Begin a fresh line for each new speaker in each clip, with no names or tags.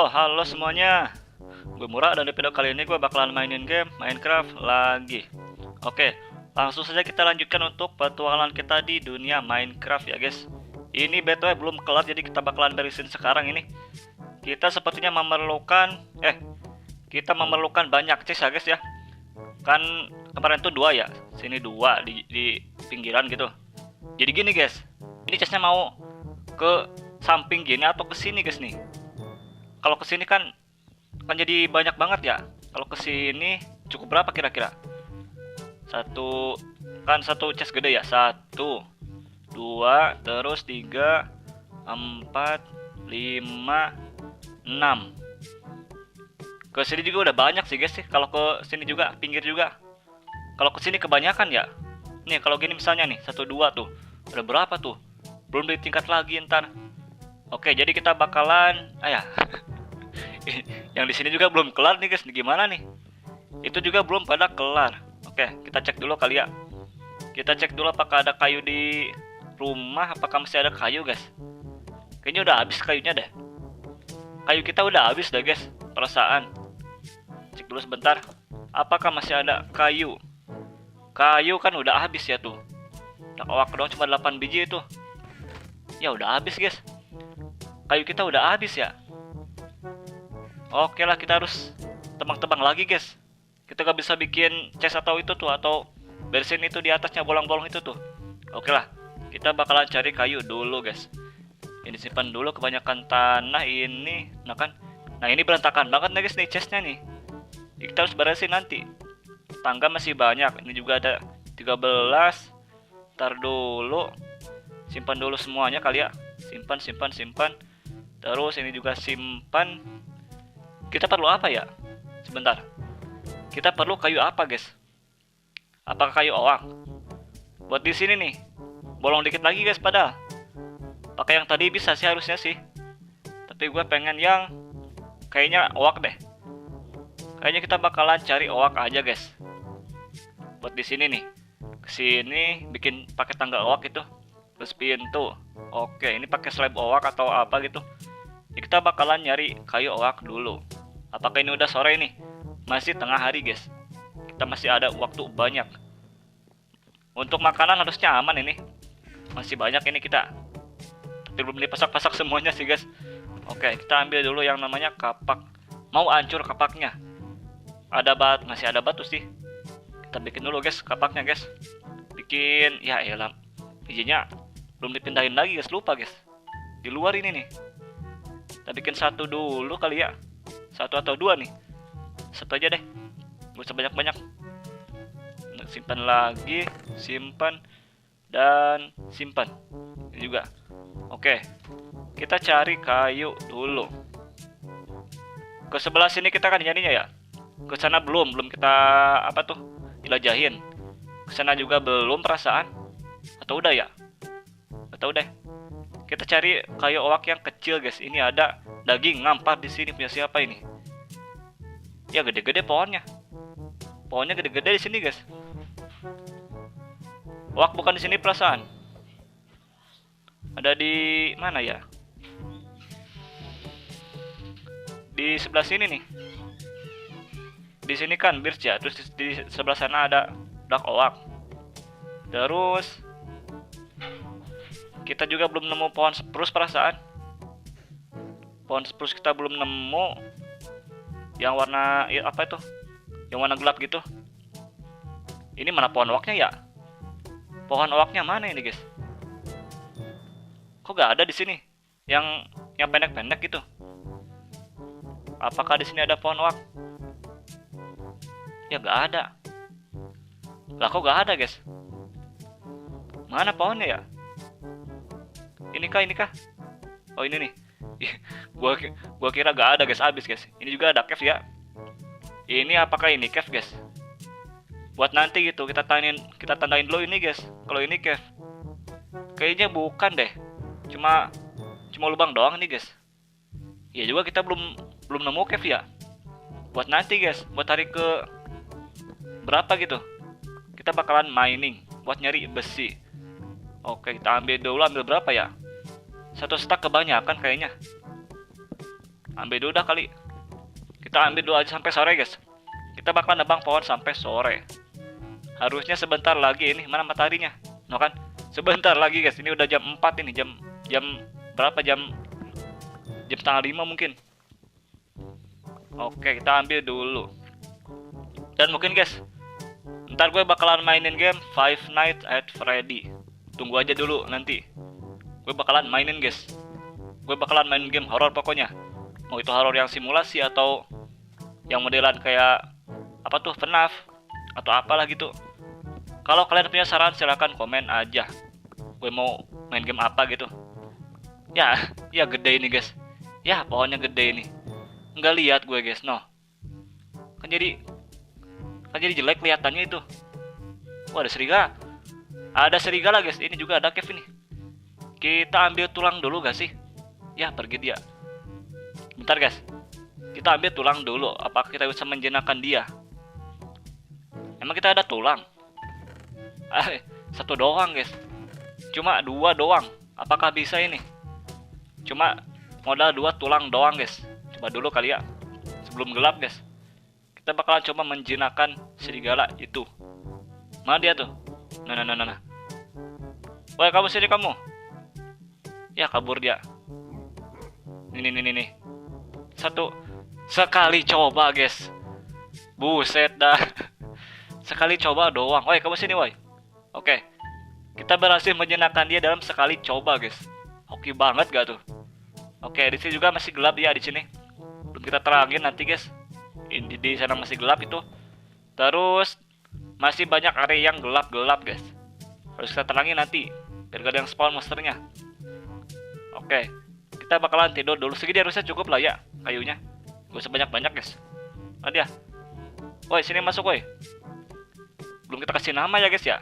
Halo semuanya. Gue Murah dan di video kali ini gue bakalan mainin game Minecraft lagi. Oke, langsung saja kita lanjutkan untuk petualangan kita di dunia Minecraft ya guys. Ini BTW belum kelar, jadi kita bakalan beresin sekarang ini. Kita sepertinya memerlukan banyak chest ya guys ya. Kan kemarin tuh dua ya, sini dua di pinggiran gitu. Jadi gini guys, ini chestnya mau ke samping gini atau ke sini guys nih. Kalau ke sini kan jadi banyak banget ya. Kalau ke sini cukup berapa kira-kira? Satu chest gede ya. 1 2 terus 3 4 5 6. Ke sini juga udah banyak sih guys sih. Kalau ke sini juga pinggir juga. Kalau ke sini kebanyakan ya. Nih kalau gini misalnya nih 1 2 tuh. Udah berapa tuh? Belum ditingkat lagi ntar. Oke, jadi kita bakalan yang di sini juga belum kelar nih guys. Gimana nih? Itu juga belum pada kelar. Oke, kita cek dulu kali ya. Kita cek dulu apakah ada kayu di rumah, apakah masih ada kayu guys. Kayaknya udah habis kayunya deh. Kayu kita udah habis deh guys, perasaan. Cek dulu sebentar. Apakah masih ada kayu? Kayu kan udah habis ya tuh. Awak doang cuma 8 biji itu. Ya udah habis guys. Kayu kita udah habis ya. Oke lah, kita harus tebang-tebang lagi guys. Kita gak bisa bikin chest atau itu tuh, atau bersihin itu di atasnya bolong-bolong itu tuh. Oke lah, kita bakalan cari kayu dulu guys. Ini simpan dulu, kebanyakan tanah ini. Nah ini berantakan banget nih guys nih chestnya nih. Kita harus beresin nanti. Tangga masih banyak. Ini juga ada 13. Ntar dulu, simpan dulu semuanya kali ya. Simpan. Terus ini juga simpan. Kita perlu apa ya? Sebentar. Kita perlu kayu apa guys? Apakah kayu oak? Buat di sini nih. Bolong dikit lagi guys padahal. Pakai yang tadi bisa sih harusnya sih. Tapi gue pengen yang kayaknya oak deh. Kayaknya kita bakalan cari oak aja guys. Buat di sini nih. Kesini bikin pakai tangga oak itu. Terus pintu. Oke, ini pakai slab oak atau apa gitu. Jadi kita bakalan nyari kayu oak dulu. Apakah ini udah sore nih? Masih tengah hari guys. Kita masih ada waktu banyak. Untuk makanan harusnya aman ini. Masih banyak ini kita. Tapi belum dipasak-pasak semuanya sih guys. Oke, kita ambil dulu yang namanya kapak. Mau hancur kapaknya. Masih ada batu sih. Kita bikin dulu guys kapaknya guys. Bikin, ya elah. Bijinya belum dipindahin lagi guys, lupa guys. Di luar ini nih. Kita bikin satu dulu kali ya. 1 atau 2 nih. 1 aja deh. Gak usah banyak-banyak. Simpan lagi. Simpan. Dan simpan. Ini juga. Oke. Kita cari kayu dulu. Ke sebelah sini kita kan nyarinya ya. Ke sana belum kita jelajahin. Ke sana juga belum perasaan. Atau udah ya? Atau udah. Kita cari kayu oak yang kecil guys. Ini ada daging ngampar di sini, punya siapa ini? Ya gede-gede pohonnya. Pohonnya gede-gede di sini guys. Oak bukan di sini perasaan. Ada di mana ya? Di sebelah sini nih. Di sini kan birch ya. Terus di sebelah sana ada dark oak. Terus kita juga belum nemu pohon spruce perasaan. Pohon spruce kita belum nemu. Yang warna apa itu? Yang warna gelap gitu. Ini mana pohon oaknya ya? Pohon oaknya mana ini guys? Kok gak ada di sini? Yang pendek-pendek gitu. Apakah di sini ada pohon oak? Ya gak ada. Lah kok gak ada guys? Mana pohonnya ya? Ini kah? Oh ini nih. Gua kira gak ada guys, habis guys. Ini juga ada cave ya. Ini apakah ini cave guys? Buat nanti gitu kita tandain dulu ini guys. Kalau ini cave. Kayaknya bukan deh. Cuma lubang doang nih guys. Ya juga kita belum nemu cave ya. Buat nanti guys, buat hari ke berapa gitu. Kita bakalan mining buat nyari besi. Oke, kita ambil berapa ya? 1 stack kebanyakan kayaknya. Ambil dulu dah kali. Kita ambil dulu aja sampai sore guys. Kita bakal nebang pohon sampai sore. Harusnya sebentar lagi ini. Mana mataharinya? No kan? Sebentar lagi guys. Ini udah jam 4 ini. Jam berapa? Jam setengah 5 mungkin. Oke, kita ambil dulu. Dan mungkin guys, ntar gue bakalan mainin game Five Nights at Freddy. Tunggu aja dulu nanti. Gue bakalan mainin guys. Gue bakalan main game horor pokoknya. Mau itu horor yang simulasi atau yang modelan kayak apa tuh, FNAF atau apalah gitu. Kalau kalian punya saran silahkan komen aja. Gue mau main game apa gitu. Ya gede ini guys. Ya pohonnya gede ini. Nggak lihat gue guys, no. Kan jadi jelek kelihatannya itu. Wah, ada serigala. Ada serigala guys. Ini juga ada cave ini. Kita ambil tulang dulu gak sih? Ya, pergi dia. Bentar guys. Kita ambil tulang dulu. Apakah kita bisa menjinakkan dia? Emang kita ada tulang? Satu doang guys. Cuma 2 doang. Apakah bisa ini? Cuma modal 2 tulang doang guys. Coba dulu kali ya. Sebelum gelap guys. Kita bakalan coba menjinakkan serigala itu. Mana dia tuh? Nah. Woi, kamu sini kamu. Ya, kabur dia. Nih. Satu. Sekali coba guys. Buset dah. Sekali coba doang. Woi, kamu sini woi. Oke. Kita berhasil menjinakkan dia dalam sekali coba guys. Hoki banget gak tuh? Oke, di sini juga masih gelap ya di sini. Belum kita terangin nanti guys. Di sana masih gelap itu. Terus masih banyak area yang gelap-gelap guys. Harus kita terangin nanti biar gak ada yang spawn monsternya. Oke, kita bakalan tidur dulu. Segini harusnya cukup lah ya kayunya. Gak usah banyak-banyak guys. Mana dia? Woi, sini masuk woi. Belum kita kasih nama ya guys ya.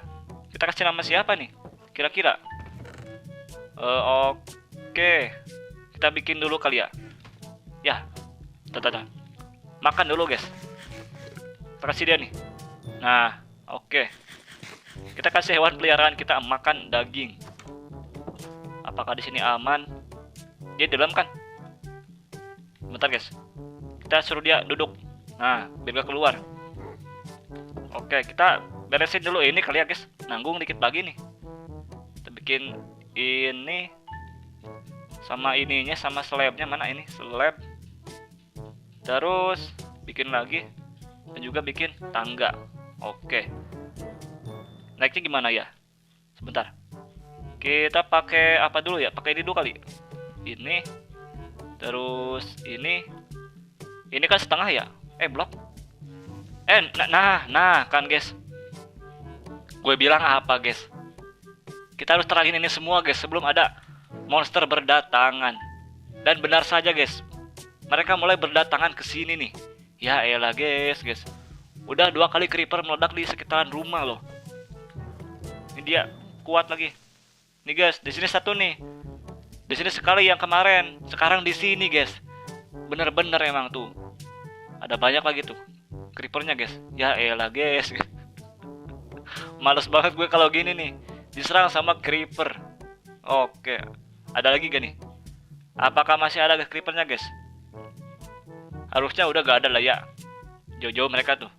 Kita kasih nama siapa nih kira-kira? Oke. Kita bikin dulu kali ya. Ya. Makan dulu guys. Kita kasih dia nih. Nah, oke. Kita kasih hewan peliharaan kita makan daging. Apakah di sini aman? Dia di dalam kan? Bentar guys. Kita suruh dia duduk. Nah, biar gak keluar. Oke, kita beresin dulu ini kali ya guys. Nanggung dikit lagi nih. Kita bikin ini sama ininya, sama slabnya. Mana ini slab? Terus bikin lagi. Dan juga bikin tangga. Oke. Naiknya gimana ya? Sebentar. Kita pakai apa dulu ya? Pakai ini dulu kali. Ini. Terus ini. Ini kan setengah ya? Blok. Nah kan guys. Gue bilang apa guys? Kita harus terangin ini semua guys sebelum ada monster berdatangan. Dan benar saja guys. Mereka mulai berdatangan ke sini nih. Ya elah guys. Udah 2 kali creeper meledak di sekitaran rumah loh. Ini dia kuat lagi. Nih guys, di sini satu nih. Di sini sekali yang kemarin. Sekarang di sini guys. Bener-bener emang tuh. Ada banyak lagi tuh creepernya guys. Ya elah guys. Males banget gue kalau gini nih. Diserang sama creeper. Oke. Ada lagi gak nih? Apakah masih ada creepernya guys? Harusnya udah gak ada lah ya. Jauh-jauh mereka tuh.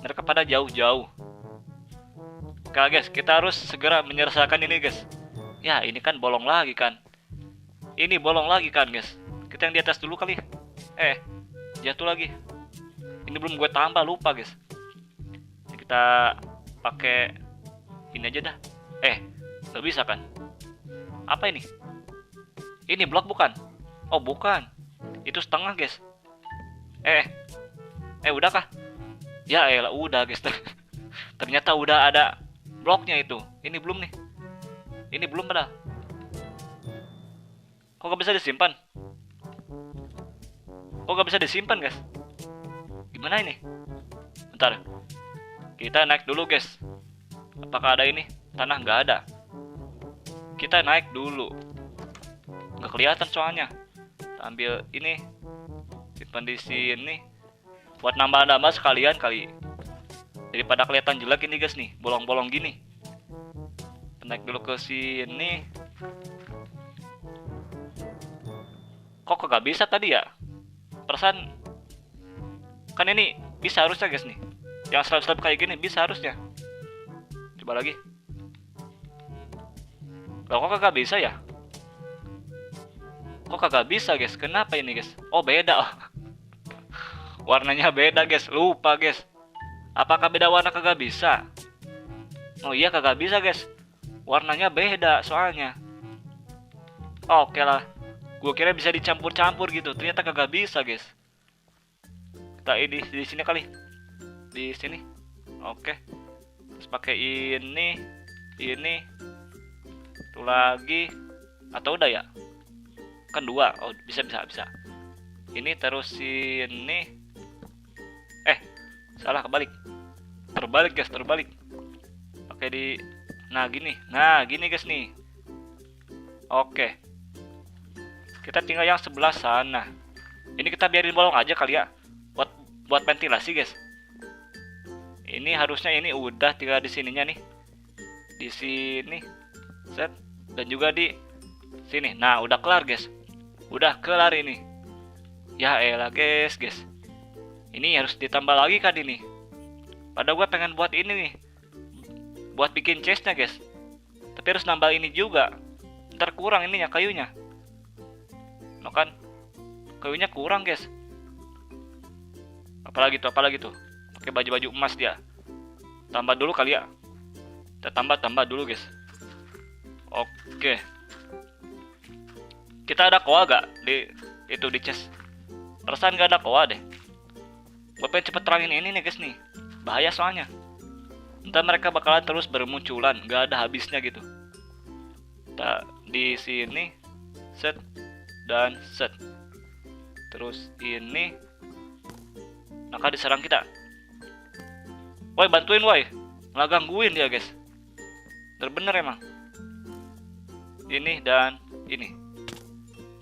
Mereka pada jauh-jauh. Oke guys, kita harus segera menyelesaikan ini guys. Ya ini kan bolong lagi kan. Ini bolong lagi kan guys. Kita yang di atas dulu kali. Jatuh lagi. Ini belum gue tambah, lupa guys. Kita pakai ini aja dah. Gak bisa kan? Apa ini? Ini blok bukan? Oh bukan. Itu setengah guys. Udah kah? Ya elah udah guys. Ternyata udah ada bloknya itu. Ini belum nih. Ini belum pada. Kok gak bisa disimpan? Kok gak bisa disimpan guys? Gimana ini? Bentar. Kita naik dulu guys. Apakah ada ini? Tanah nggak ada. Kita naik dulu. Nggak kelihatan soalnya. Kita ambil ini. Simpan di sini. Buat nambah-nambah sekalian kali. Daripada kelihatan jelek ini guys nih. Bolong-bolong gini. Kita naik dulu ke sini. Kok nggak bisa tadi ya? Perasaan kan ini bisa harusnya guys nih. Yang slab-slab kayak gini bisa harusnya. Coba lagi. Loh, kok kagak bisa ya? Kok kagak bisa guys? Kenapa ini guys? Oh beda. Warnanya beda guys. Lupa guys. Apakah beda warna kagak bisa? Oh iya kagak bisa guys. Warnanya beda soalnya. Oke lah. Gue kira bisa dicampur-campur gitu. Ternyata kagak bisa guys. Kita ini di sini kali. Di sini. Oke. Terus pakai ini. Itu lagi. Atau udah ya? Kan dua. Oh bisa. Ini terus ini. Salah, kebalik. Terbalik guys, terbalik. Pakai di. Nah gini guys nih. Oke. Kita tinggal yang sebelah sana. Ini kita biarin bolong aja kali ya. Buat ventilasi guys. Ini harusnya ini udah tinggal di sininya nih. Di sini. Set. Dan juga di sini. Nah udah kelar guys. Udah kelar ini. Ya elah guys. Ini harus ditambah lagi kan ini. Padahal gue pengen buat ini nih. Buat bikin chestnya guys. Tapi harus nambah ini juga. Ntar kurang ininya kayunya. No kan? Kayunya kurang guys. Apalagi tuh. Pakai baju emas dia. Tambah dulu kali ya. Kita tambah dulu guys. Oke. Kita ada koa gak di chest? Perasaan gak ada koa deh. Gue pengen cepet terangin ini nih guys nih. Bahaya soalnya. Entah mereka bakalan terus bermunculan, gak ada habisnya gitu. Kita di sini set dan set. Terus ini maka diserang kita. Woi bantuin woi. Nggak gangguin dia guys. Bener-bener emang. Ini dan ini.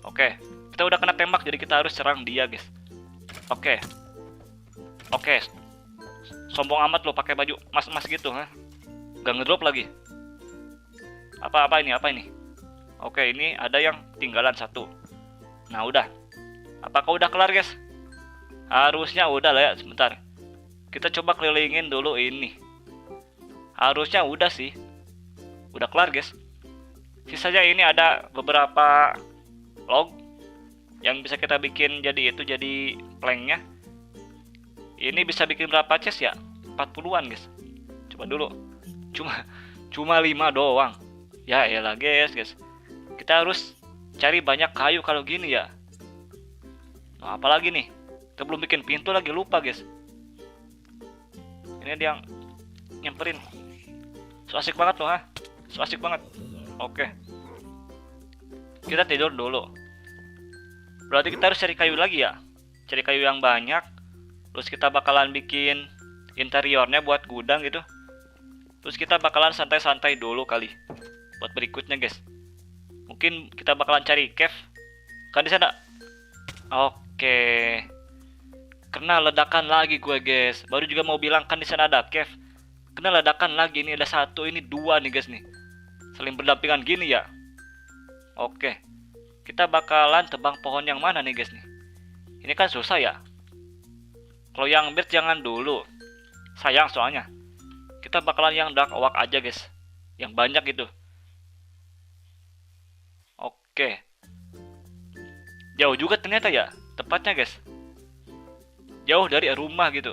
Oke. Kita udah kena tembak jadi kita harus serang dia guys. Oke. Sombong amat lo pakai baju emas gitu, ha? Gak ngedrop lagi. Apa ini? Oke, ini ada yang tinggalan satu. Nah, udah. Apakah udah kelar, guys? Harusnya udah lah ya, sebentar. Kita coba kelilingin dulu ini. Harusnya udah sih. Udah kelar, guys. Sisanya ini ada beberapa log yang bisa kita bikin jadi planknya. Ini bisa bikin berapa chest ya? 40-an guys. Coba dulu. Cuma 5 doang. Ya elah guys. Kita harus cari banyak kayu kalau gini ya. Nah, apalagi nih? Kita belum bikin pintu lagi, lupa guys. Ini dia yang nyamperin. So asik banget loh, ha. So asik banget. Oke. Kita tidur dulu. Berarti kita harus cari kayu lagi ya. Cari kayu yang banyak. Terus kita bakalan bikin interiornya buat gudang gitu. Terus kita bakalan santai-santai dulu kali buat berikutnya guys. Mungkin kita bakalan cari cave. Kan di sana. Oke. Kena ledakan lagi gue guys. Baru juga mau bilang kan di sana ada cave. Kena ledakan lagi, ini ada 1, ini 2 nih guys nih. Saling berdampingan gini ya. Oke. Kita bakalan tebang pohon yang mana nih guys nih. Ini kan susah ya. Kalau yang birch jangan dulu. Sayang soalnya. Kita bakalan yang dark oak aja guys. Yang banyak gitu. Oke. Jauh juga ternyata ya. Tepatnya guys. Jauh dari rumah gitu.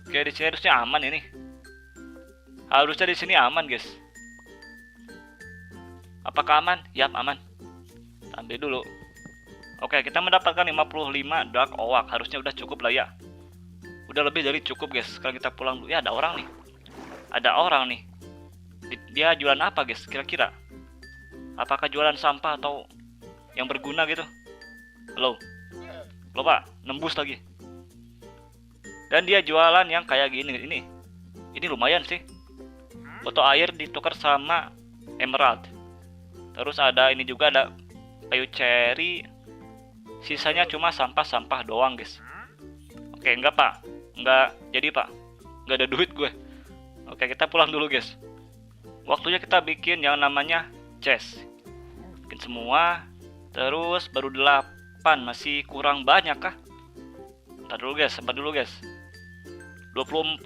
Oke, di sini harusnya aman ini. Harusnya di sini aman guys. Apakah aman? Yap, aman. Ambil dulu. Oke, kita mendapatkan 55 dark oak. Harusnya udah cukup lah ya. Udah lebih dari cukup guys. Sekarang kita pulang dulu. Ya ada orang nih. Ada orang nih. Dia jualan apa guys kira-kira? Apakah jualan sampah atau yang berguna gitu? Halo pak, nembus lagi. Dan dia jualan yang kayak gini. Ini lumayan sih. Botol air ditukar sama emerald. Terus ada ini juga, ada kayu cherry. Sisanya cuma sampah-sampah doang guys. Oke, enggak pak. Enggak jadi pak. Enggak ada duit gue. Oke, kita pulang dulu guys. Waktunya kita bikin yang namanya chest. Bikin semua. Terus baru 8 simpan, masih kurang banyak kah? Ntar dulu guys, simpan dulu guys. 24,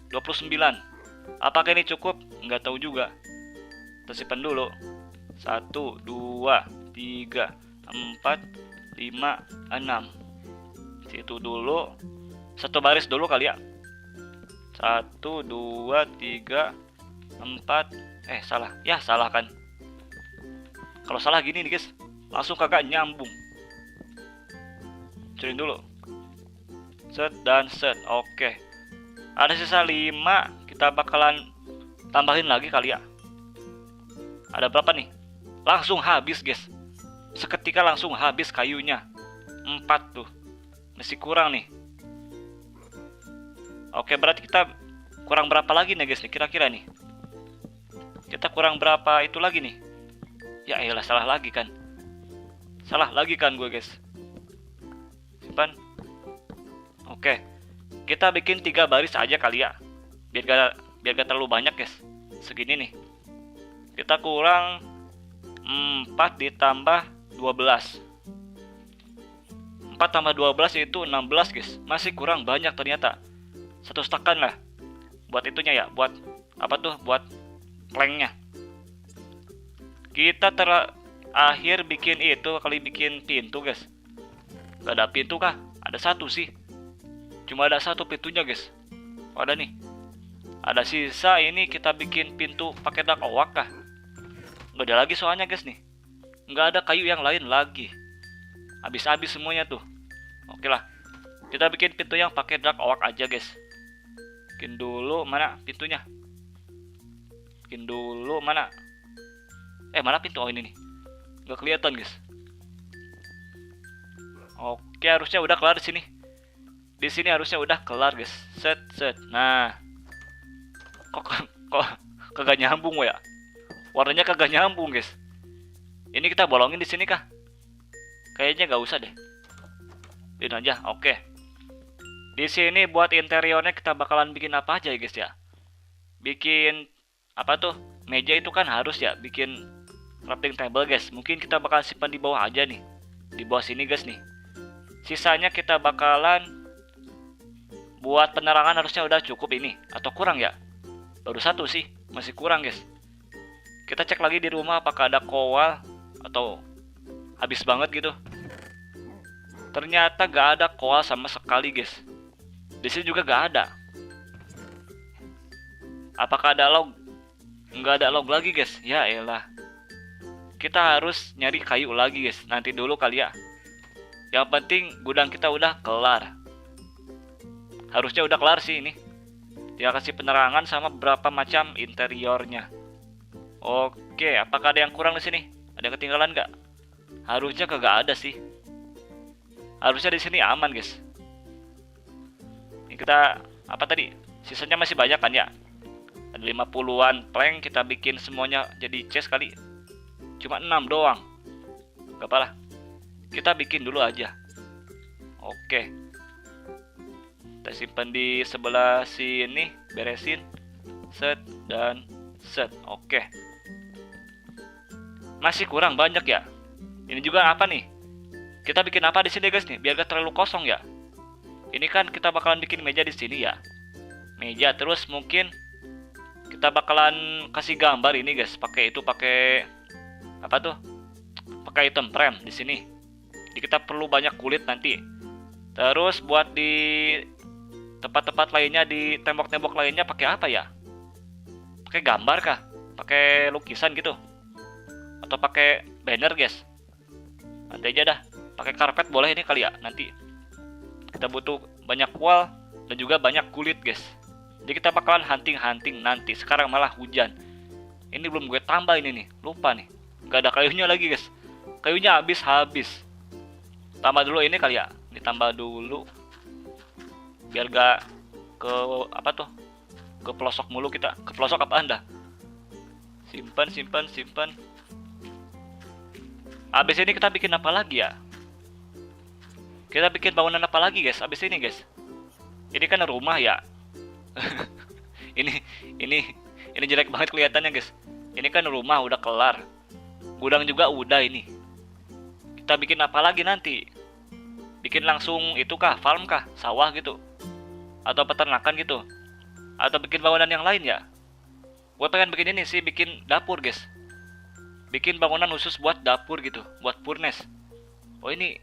29. Apakah ini cukup? Nggak tahu juga. Kita simpan dulu. 1, 2, 3, 4, 5, 6. Situ dulu. Satu baris dulu kali ya. 1, 2, 3, 4. Salah. Ya, salah kan. Kalau salah gini nih guys, langsung kagak nyambung. Curin dulu. Set dan set. Oke. Ada sisa 5. Kita bakalan tambahin lagi kali ya. Ada berapa nih? Langsung habis guys. Seketika langsung habis kayunya. 4 tuh. Masih kurang nih. Oke, berarti kita kurang berapa lagi nih guys nih kira-kira nih? Kita kurang berapa itu lagi nih? Ya elah, salah lagi kan. Salah lagi kan gue guys. Simpan. Oke. Kita bikin 3 baris aja kali ya. Biar gak terlalu banyak guys. Segini nih. Kita kurang 4 ditambah 12. 4 tambah 12 itu 16 guys. Masih kurang banyak ternyata. 1 stakan lah. Buat itunya ya. Buat apa tuh? Buat planknya. Kita terakhir bikin itu kali bikin pintu guys. Gak ada pintu kah? Ada 1 sih. Cuma ada 1 pintunya guys. Oh, ada nih. Ada sisa ini kita bikin pintu pakai dark oak kah? Gak ada lagi soalnya guys nih. Gak ada kayu yang lain lagi. Habis-habis semuanya tuh. Oke lah. Kita bikin pintu yang pakai dark oak aja guys. Bikin dulu mana pintunya? Bikin dulu mana? Mana pintu? Oh, ini nih. Nggak kelihatan guys. Oke, harusnya udah kelar di sini. Di sini harusnya udah kelar guys. Set. Nah, kok kagak nyambung ya? Warnanya kagak nyambung guys. Ini kita bolongin di sini kah? Kayaknya nggak usah deh. Bikin aja. Oke. Di sini buat interiornya kita bakalan bikin apa aja ya guys ya? Bikin apa tuh? Meja itu kan harus ya bikin crafting table guys. Mungkin kita bakal simpan di bawah aja nih. Di bawah sini guys nih. Sisanya kita bakalan buat penerangan harusnya udah cukup ini. Atau kurang ya? Baru 1 sih. Masih kurang guys. Kita cek lagi di rumah apakah ada koal. Atau habis banget gitu. Ternyata gak ada koal sama sekali guys. Di sini juga gak ada. Apakah ada log? Nggak ada log lagi guys. Ya elah. Kita harus nyari kayu lagi guys. Nanti dulu kali ya. Yang penting gudang kita udah kelar. Harusnya udah kelar sih ini. Dia kasih penerangan sama beberapa macam interiornya. Oke, apakah ada yang kurang di sini? Ada yang ketinggalan nggak? Harusnya kagak ada sih. Harusnya di sini aman guys. Ini kita apa tadi? Sisanya masih banyak kan ya? Ada 50-an plank, kita bikin semuanya jadi chest kali. Cuma 6 doang. Gak apa-apa. Kita bikin dulu aja. Oke. Kita simpan di sebelah sini, beresin. Set dan set. Oke. Masih kurang banyak ya. Ini juga apa nih? Kita bikin apa di sini guys nih? Biar gak terlalu kosong ya. Ini kan kita bakalan bikin meja di sini ya. Meja terus mungkin kita bakalan kasih gambar ini guys, pakai apa tuh? Pakai item frame di sini. Jadi kita perlu banyak kulit nanti. Terus buat di tempat-tempat lainnya, di tembok-tembok lainnya pakai apa ya? Pakai gambar kah? Pakai lukisan gitu? Atau pakai banner guys? Nanti aja dah. Pakai karpet boleh ini kali ya nanti. Kita butuh banyak wall dan juga banyak kulit guys. Jadi kita bakalan hunting nanti. Sekarang malah hujan. Ini belum gue tambah ini nih. Lupa nih. Gak ada kayunya lagi guys. Kayunya habis. Tambah dulu ini kali ya. Ditambah dulu. Biar gak ke apa tuh? Ke pelosok mulu kita. Ke pelosok apa anda? Simpan. Habis ini kita bikin apa lagi ya? Kita bikin bangunan apa lagi guys? Habis ini guys. Ini kan rumah ya. ini jelek banget kelihatannya guys. Ini kan rumah udah kelar. Gudang juga udah ini. Kita bikin apa lagi nanti? bikin langsung itu kah, farm kah, sawah gitu, atau peternakan gitu, atau bikin bangunan yang lain ya? Gue pengen bikin ini sih, bikin dapur guys, bikin bangunan khusus buat dapur gitu, buat furnace. Oh ini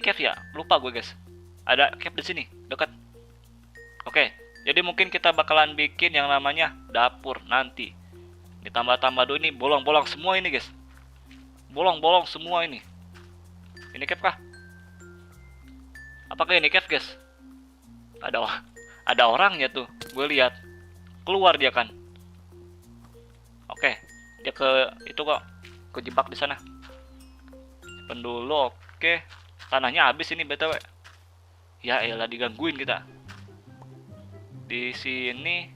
cave ya, lupa gue guys, ada cave di sini dekat. Oke, jadi mungkin kita bakalan bikin yang namanya dapur nanti. Ditambah-tambah dulu ini bolong-bolong semua ini guys, bolong-bolong semua ini. Ini cave kah? Apakah ini cave guys? Ada orangnya tuh, gue lihat keluar dia kan. Oke, dia ke itu kok, kejebak di sana. Simpen dulu. Oke, tanahnya habis ini btw. Ya elah, digangguin kita di sini.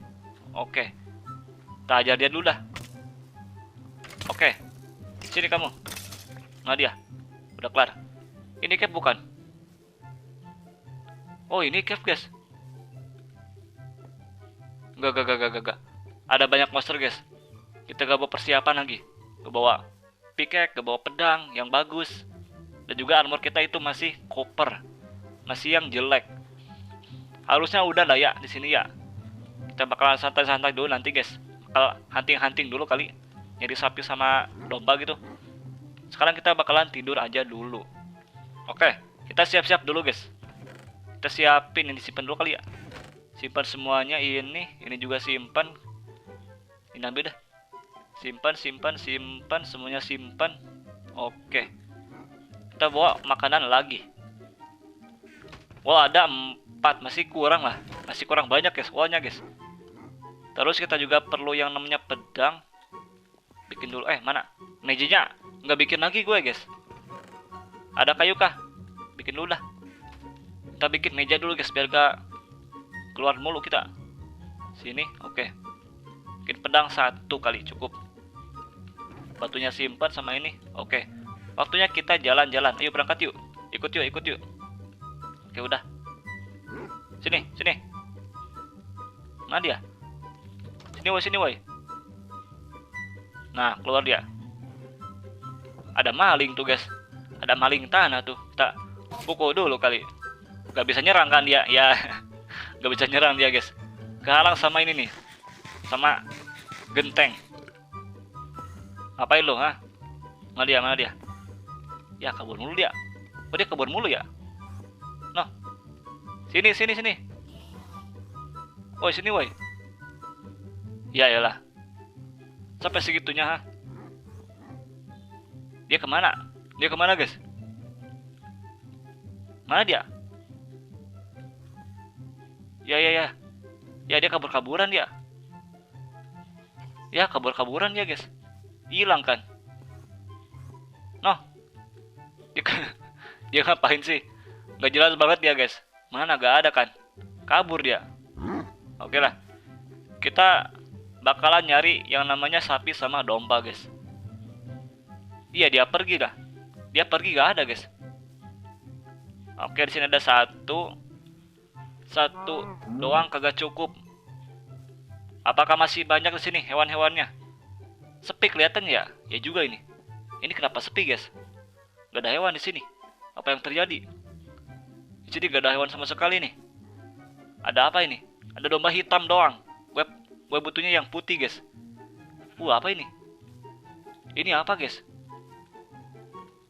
Oke, kita ajar dia dulu dah. Oke, sini kamu. Nah dia udah kelar. Ini cave bukan? Oh ini cave guys. Gak. Ada banyak monster guys. Kita gak bawa persiapan lagi. Gak bawa pickaxe, gak bawa pedang yang bagus. Dan juga armor kita itu masih copper, masih yang jelek. Harusnya udah lah ya di sini ya. Kita bakalan santai-santai dulu nanti guys. Bakal hunting-hunting dulu kali. Nyari sapi sama domba gitu. Sekarang kita bakalan tidur aja dulu. Oke, kita siap-siap dulu guys. Kita siapin ini, simpan dulu kali ya. Simpan semuanya ini juga simpan. Ini ambil dah. Simpan, semuanya simpan. Oke. Kita bawa makanan lagi. Wah, ada 4, masih kurang lah. Masih kurang banyak guys, wallnya guys. Terus kita juga perlu yang namanya pedang. Bikin dulu, mana? Mejanya nggak bikin lagi gue guys. Ada kayu kah? Bikin dulu dah. Kita bikin meja dulu guys, biar gak keluar mulu kita. Sini, oke. Bikin pedang 1 kali cukup. Batunya simpan sama ini. Oke. Waktunya kita jalan-jalan. Ayo berangkat yuk. Ikut yuk. Oke, udah. Sini. Mana dia? Sini woi. Nah, keluar dia. Ada maling tuh guys. Ada maling tanah tuh. Kita pukul dulu kali. Gak bisa nyerang kan dia? Ya. Gak bisa nyerang dia guys. Kehalang sama ini nih. Sama genteng. Ngapain lo, ha? Mana dia? Ya, kabur mulu dia. Oh, dia kabur mulu ya? Noh. Sini. Woi, sini woi. Ya elah. Sampai segitunya, ha? Dia kemana guys? Mana dia? Ya. Ya, dia kabur-kaburan dia. Ya, kabur-kaburan dia guys. Hilang kan? Noh. Dia ngapain sih? Gak jelas banget dia guys. Mana, gak ada kan? Kabur dia. Oke lah. Kita bakalan nyari yang namanya sapi sama domba guys. Iya, dia pergi dah. Dia pergi, gak ada guys. Oke, di sini ada satu doang, kagak cukup. Apakah masih banyak di sini hewan-hewannya? Sepi kelihatan ya? Ya juga ini. Ini kenapa sepi guys? Gak ada hewan di sini. Apa yang terjadi? Di sini gak ada hewan sama sekali nih. Ada apa ini? Ada domba hitam doang. Gue butuhnya yang putih guys. Apa ini? Ini apa guys?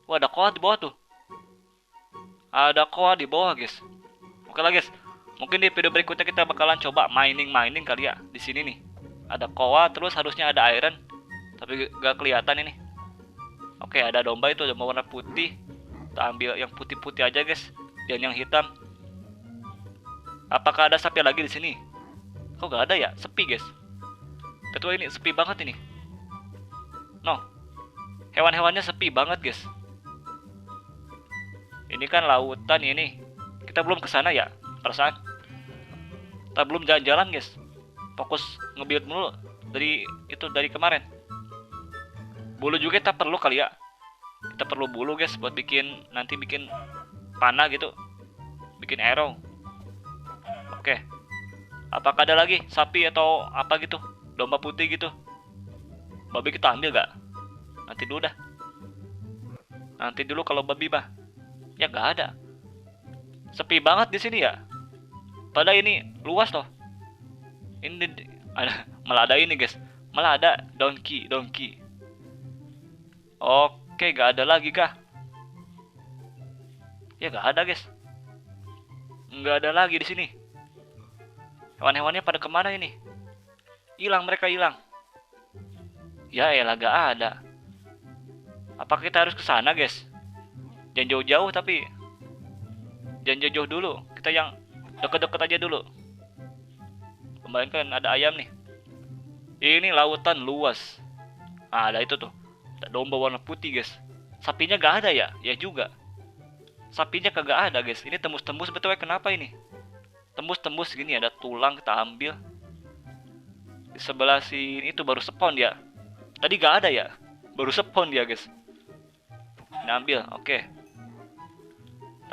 Ada koa di bawah tuh. Ada koa di bawah guys. Oke lah guys. Mungkin di video berikutnya kita bakalan coba mining kali ya. Di sini nih. Ada koa, terus harusnya ada iron. Tapi gak kelihatan ini. Oke, ada domba itu, domba warna putih. Kita ambil yang putih-putih aja guys. Jangan yang hitam. Apakah ada sapi lagi di sini? Kok gak ada ya? Sepi guys. Ketua ini sepi banget ini. No. Hewan-hewannya sepi banget guys. Ini kan lautan ini. Kita belum kesana ya. Perasaan kita belum jalan-jalan guys. Fokus nge-build mulu dari kemarin. Bulu juga kita perlu kali ya. Kita perlu bulu guys buat nanti bikin panah gitu. Bikin arrow. Oke. Apakah ada lagi sapi atau apa gitu? Domba putih gitu. Babi kita ambil gak? Nanti dulu dah. Nanti dulu kalau babi bah. Ya gak ada. Sepi banget di sini ya. Padahal ini luas loh. Ini ada, malah ada ini guys. Malah ada donkey. Oke, gak ada lagi kah? Ya gak ada guys. Nggak ada lagi di sini. Hewan-hewannya pada kemana ini? Hilang, mereka hilang. Ya elah, gak ada. Apa kita harus ke sana guys? Jangan jauh-jauh tapi jangan jauh-jauh dulu. Kita yang deket-deket aja dulu. Kemarin kan ada ayam nih. Ini lautan luas. Ah, ada itu tuh. Ada domba warna putih guys. Sapinya gak ada ya? Ya juga. Sapinya kagak ada guys. Ini tembus-tembus betulnya kenapa ini? Tembus-tembus gini ada tulang kita ambil. Di sebelah sini itu baru spawn dia. Tadi gak ada ya? Baru spawn dia guys. Ini ambil, oke.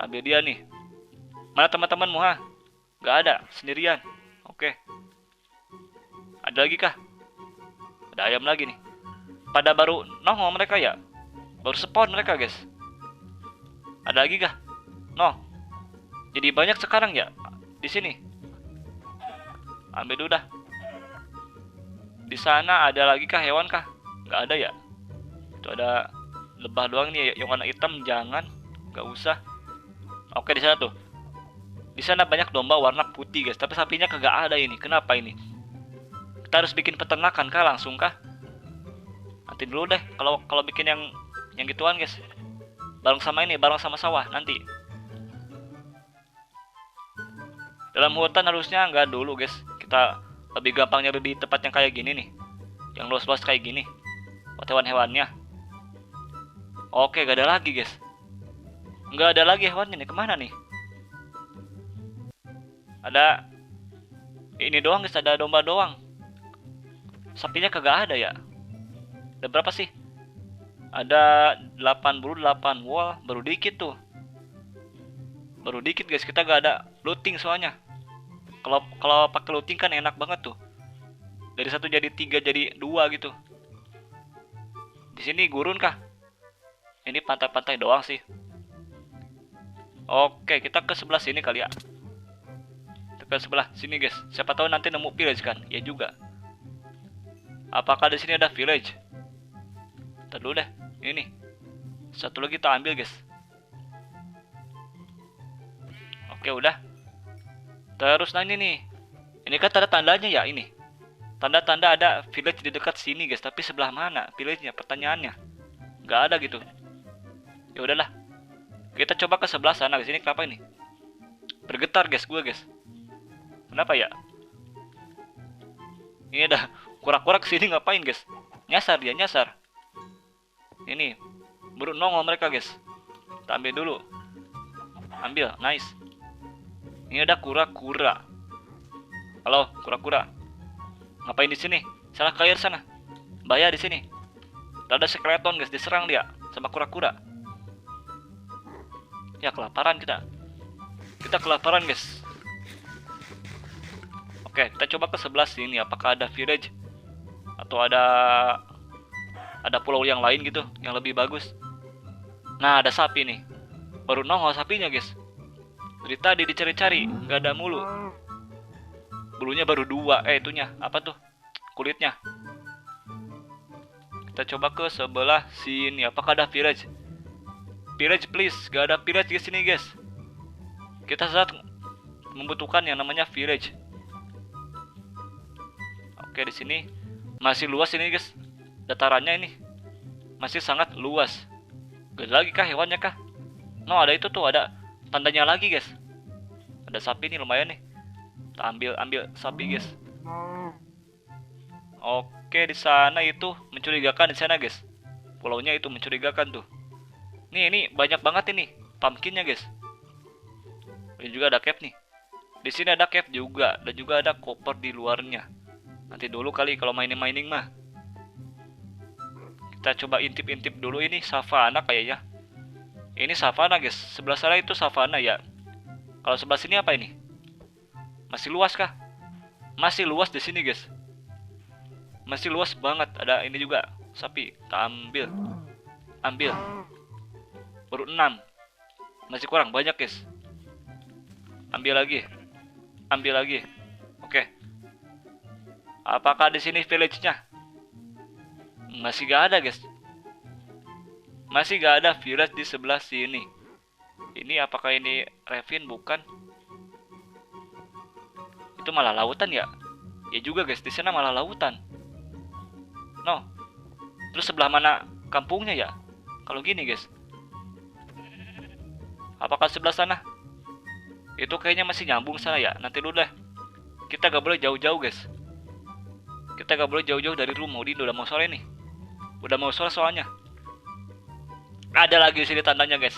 Ambil dia nih. Mana teman-temanmu ha? Gak ada, sendirian. Oke. Ada lagi kah? Ada ayam lagi nih. Pada baru nongol mereka ya? Baru spawn mereka guys. Ada lagi kah? No. Jadi banyak sekarang ya di sini. Ambil dulu dah. Di sana ada lagi kah hewan kah? Nggak ada ya. Itu ada lebah doang nih yang warna hitam, jangan. Nggak usah. Oke, di sana tuh. Di sana banyak domba warna putih guys, tapi sapinya kagak ada ini. Kenapa ini? Kita harus bikin peternakan kah langsung kah? Nanti dulu deh kalau bikin yang gituan guys. Bareng sama ini, bareng sama sawah nanti. Dalam hutan harusnya nggak dulu guys. Kita lebih gampangnya di tempat yang kayak gini nih. Yang luas-luas kayak gini. Buat hewan-hewannya. Oke, gak ada lagi guys. Nggak ada lagi hewannya nih, kemana nih? Ada ini doang guys, ada domba doang. Sapinya kagak ada ya. Ada berapa sih? Ada 88. Wah, baru dikit tuh. Baru dikit guys, kita gak ada looting soalnya. Kalau pakai looting kan enak banget tuh. Dari 1 jadi 3 jadi 2 gitu. Di sini gurun kah? Ini pantai-pantai doang sih. Oke, kita ke sebelah sini kali ya. Kita ke sebelah sini guys. Siapa tahu nanti nemu village kan? Ya juga. Apakah di sini ada village? Ntar dulu deh. Ini. Satu lagi kita ambil guys. Oke, udah. Terus nanya nih. Ini kan tanda-tandanya ya ini. Tanda-tanda ada village di dekat sini guys. Tapi sebelah mana village-nya? Pertanyaannya. Gak ada gitu. Ya udahlah. Kita coba ke sebelah sana guys. Ini kenapa ini? Bergetar guys gue guys. Kenapa ya? Ini ada kura-kura kesini ngapain guys? Nyasar dia, nyasar. Ini baru nongol mereka guys. Kita ambil dulu. Ambil, nice. Ini ada kura-kura. Halo, kura-kura. Ngapain di sini? Salah ke air sana. Bahaya di sini. Ada skeleton guys, diserang dia sama kura-kura. Ya kelaparan kita. Kita kelaparan guys. Oke, kita coba ke sebelah sini. Apakah ada village? Atau ada pulau yang lain gitu yang lebih bagus. Nah, ada sapi nih. Baru nongol sapinya guys. Dari tadi dicari-cari, nggak ada mulu. Bulunya baru 2. Itunya apa tuh? Kulitnya. Kita coba ke sebelah sini. Apakah ada village? Village please. Gak ada village di sini guys. Kita saat membutuhkan yang namanya village. Oke, di sini masih luas ini guys. Datarannya ini masih sangat luas. Gak ada lagi kah hewannya kah? No, ada itu tuh, ada tandanya lagi guys. Ada sapi nih lumayan nih. Kita ambil sapi guys. Oke, di sana itu mencurigakan di sana guys. Pulaunya itu mencurigakan tuh. Ini banyak banget ini pumpkinnya guys. Ini juga ada cave nih. Di sini ada cave juga, dan juga ada copper di luarnya. Nanti dulu kali kalau mining mah. Kita coba intip-intip dulu ini savana kayaknya. Ini savana guys. Sebelah sana itu savana ya. Kalau sebelah sini apa ini? Masih luas kah? Masih luas di sini guys. Masih luas banget. Ada ini juga sapi. Kita ambil. Ambil. Baru 6. Masih kurang banyak guys. Ambil lagi. Ambil lagi. Oke. Apakah di sini village-nya? Masih gak ada, guys. Masih gak ada village di sebelah sini. Ini apakah ini ravine? Bukan. Itu malah lautan ya? Ya juga, guys. Di sana malah lautan. No. Terus sebelah mana kampungnya ya? Kalau gini, guys. Apakah sebelah sana? Itu kayaknya masih nyambung sana ya. Nanti dulu deh. Kita gak boleh jauh-jauh, guys. Kita gak boleh jauh-jauh dari rumah. Udah mau sore nih. Udah mau sore soalnya. Ada lagi di sini tandanya, guys.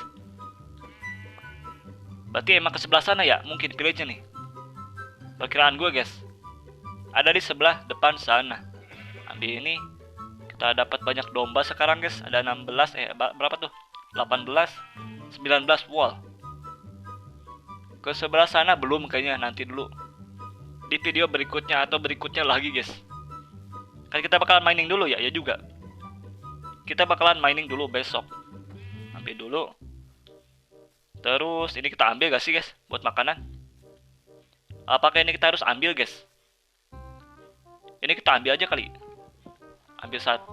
Berarti emang ke sebelah sana ya? Mungkin village-nya nih. Perkiraan gue, guys. Ada di sebelah depan sana. Ambil ini. Kita dapat banyak domba sekarang, guys. Ada 16. Berapa tuh? 18. 19 wall. Ke sebelah sana belum kayaknya. Nanti dulu. Di video berikutnya atau berikutnya lagi, guys. Kan kita bakalan mining dulu ya? Ya juga. Kita bakalan mining dulu besok. Ambil dulu. Terus ini kita ambil gak sih, guys? Buat makanan. Apakah ini kita harus ambil, guys? Ini kita ambil aja kali. Ambil 1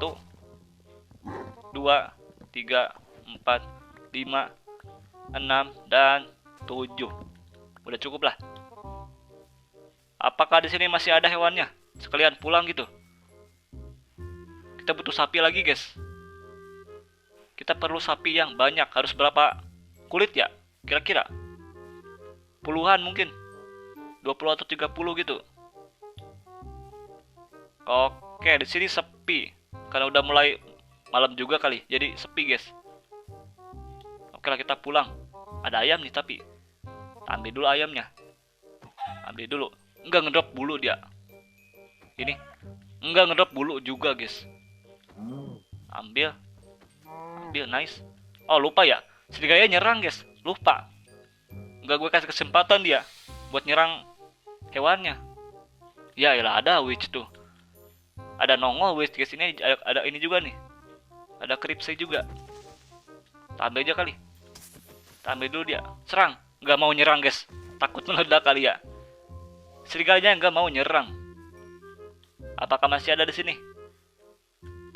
2 3 4 5 6 dan 7. Udah cukup lah. Apakah di sini masih ada hewannya? Sekalian pulang gitu. Kita butuh sapi lagi, guys. Kita perlu sapi yang banyak. Harus berapa kulit ya? Kira-kira puluhan mungkin. 20 atau 30 gitu. Oke, di sini sepi. Karena udah mulai malam juga kali. Jadi sepi, guys. Oke lah, kita pulang. Ada ayam nih tapi. Ambil dulu ayamnya. Ambil dulu. Enggak ngedrop bulu dia. Ini. Enggak ngedrop bulu juga, guys. Ambil. Ambil, nice. Oh, lupa ya. Serigala nyerang, guys. Lupa. Enggak gue kasih kesempatan dia buat nyerang hewannya. Ya elah, ada witch tuh. Ada nongol witch, guys. Ini ada ini juga nih. Ada creepsy juga. Kita ambil aja kali. Kita ambil dulu dia. Serang. Enggak mau nyerang, guys. Takut meledak kali ya. Serigalanya enggak mau nyerang. Apakah masih ada di sini?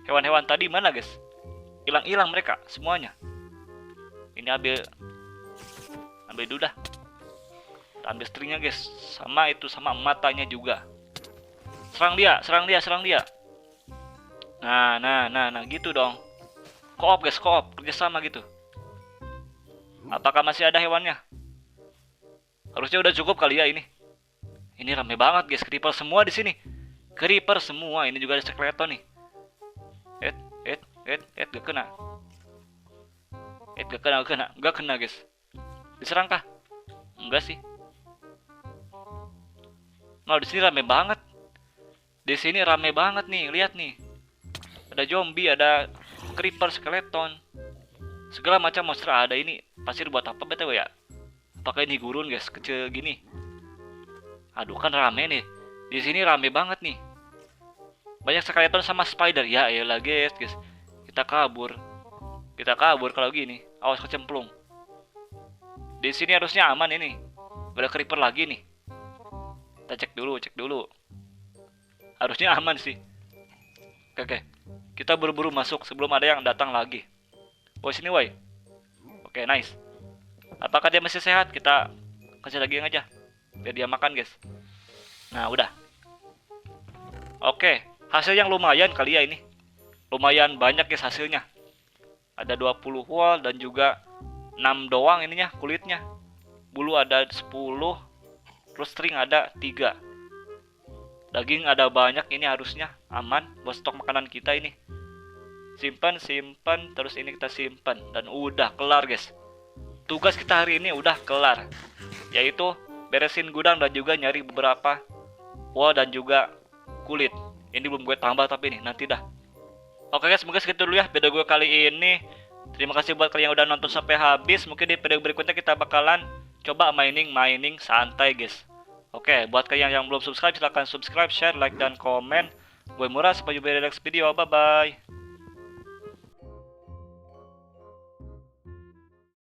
Hewan-hewan tadi mana, guys? Hilang-hilang mereka semuanya. Ini ambil dulu dah. Kita ambil stringnya, guys. Sama itu, sama matanya juga. Serang dia, serang dia, serang dia. Nah, gitu dong. Koop, guys, koop, kerjasama gitu. Apakah masih ada hewannya? Harusnya udah cukup kali ya ini. Ini rame banget, guys. Creeper semua di sini. Creeper semua. Ini juga ada skeleton nih. Gak kena. Gak kena, guys. Diserang kah? Enggak sih. Nah, di sini rame banget. Di sini rame banget nih, lihat nih. Ada zombie, ada creeper, skeleton. Segala macam monster ada ini. Pasir buat apa BTW ya? Apakah ini gurun, guys? Kecil gini. Aduh, kan rame nih. Di sini rame banget nih. Banyak skeleton sama spider. Ya elah, guys. Kita kabur. Kita kabur kalau gini. Awas kecemplung. Di sini harusnya aman ini. Gak ada creeper lagi nih. Kita cek dulu. Harusnya aman sih. Oke. Kita buru-buru masuk sebelum ada yang datang lagi. Woi, sini woi. Oke, nice. Apakah dia masih sehat? Kita kasih daging aja. Biar dia makan, guys. Nah, udah. Oke. Hasil yang lumayan kali ya ini. Lumayan banyak, guys, hasilnya. Ada 20 wall dan juga 6 doang ininya kulitnya. Bulu ada 10. Terus string ada 3. Daging ada banyak, ini harusnya aman buat stok makanan kita ini. Simpan, terus ini kita simpan. Dan udah kelar, guys. Tugas kita hari ini udah kelar. Yaitu beresin gudang dan juga nyari beberapa wall dan juga kulit. Ini belum gue tambah tapi nih, nanti dah. Oke, guys, semoga segitu dulu ya video gue kali ini. Terima kasih buat kalian yang udah nonton sampai habis. Mungkin di video berikutnya kita bakalan coba mining santai, guys. Oke, buat kalian yang belum subscribe, silahkan subscribe, share, like, dan komen. Gue Murah, sampai jumpa di next video. Bye-bye.